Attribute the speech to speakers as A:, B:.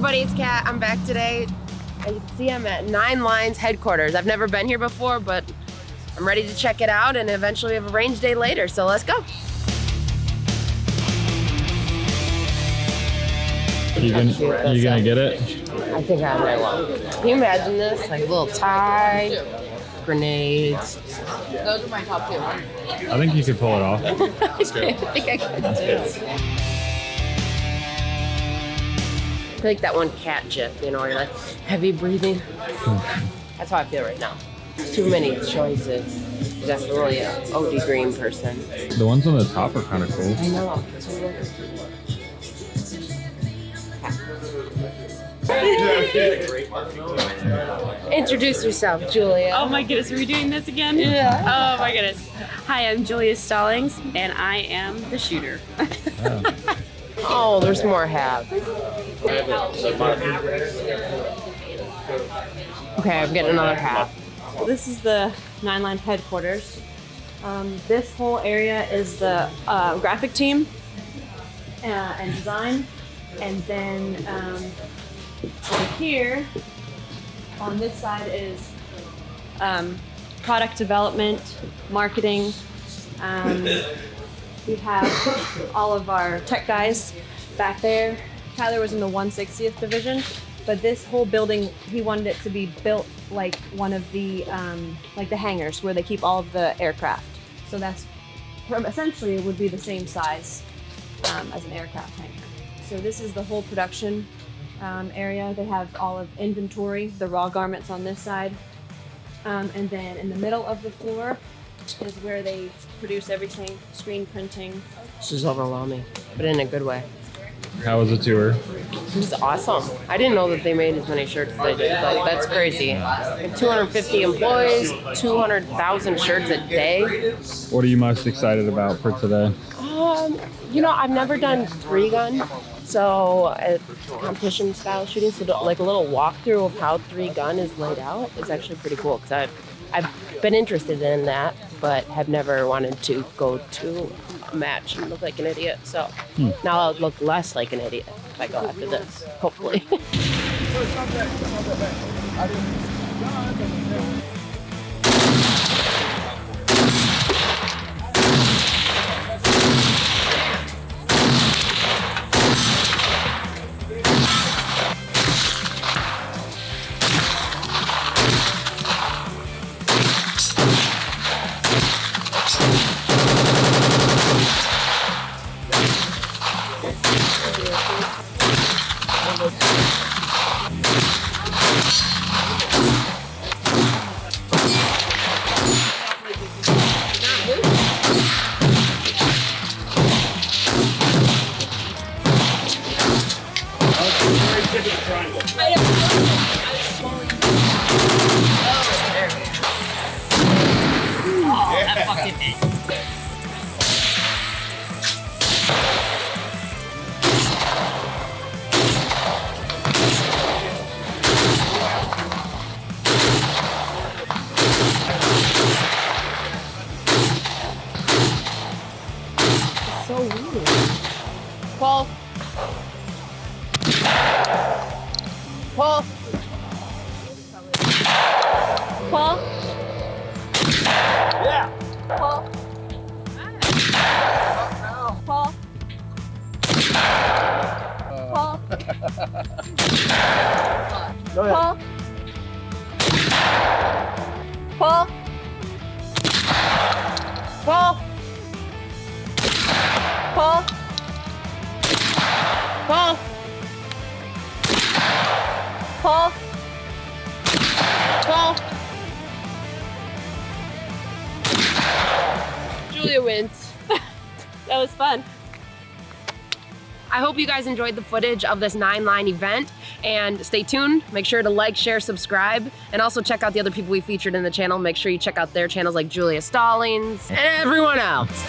A: everybody, it's Kat. I'm back today. As you can see, I'm at Nine Lines headquarters. I've never been here before, but I'm ready to check it out, and eventually we have a range day later, so let's go.
B: You gonna get it?
A: I think I will. Can you imagine this? Like a little tie, grenades.
C: Those are my top two.
B: I think you could pull it off.
A: I think I could too. I feel like that one cat gif, you know, where you're like heavy breathing. That's how I feel right now. Too many choices. Definitely an OD green person.
B: The ones on the top are kind of cool.
A: I know. Introduce yourself, Julia.
D: Oh my goodness, are we doing this again?
A: Yeah.
D: Oh my goodness. Hi, I'm Julia Stallings, and I am the shooter.
A: Oh, there's more hats. Okay, I'm getting another hat.
D: This is the Nine Line headquarters. This whole area is the graphic team and design. And then over here, on this side is product development, marketing. We have all of our tech guys back there. Tyler was in the 160th division, but this whole building, he wanted it to be built like one of the like the hangars where they keep all of the aircraft. So that's essentially it would be the same size as an aircraft hangar. So this is the whole production area. They have all of inventory, the raw garments on this side. And then in the middle of the floor is where they produce everything, screen printing.
A: This is overwhelming, but in a good way.
B: How was the tour?
A: This is awesome. I didn't know that they made as many shirts as they did. Like, that's crazy. 250 employees, 200,000 shirts a day.
B: What are you most excited about for today?
A: You know, I've never done 3-gun, so competition style shooting. So like a little walkthrough of how 3-gun is laid out is actually pretty cool because I've been interested in that, but have never wanted to go to a match and look like an idiot. So now I'll look less like an idiot if I go after this, hopefully. So weird. Paul. Paul.
D: Paul?
C: Yeah.
D: Paul? Paul? Paul?
C: Go ahead.
D: Paul? Paul?
A: Paul. Paul. Paul.
D: Paul?
A: Paul. Julia wins.
D: That was fun.
A: I hope you guys enjoyed the footage of this 9-line event, and stay tuned. Make sure to like, share, subscribe, and also check out the other people we featured in the channel. Make sure you check out their channels like Julia Stallings and everyone else.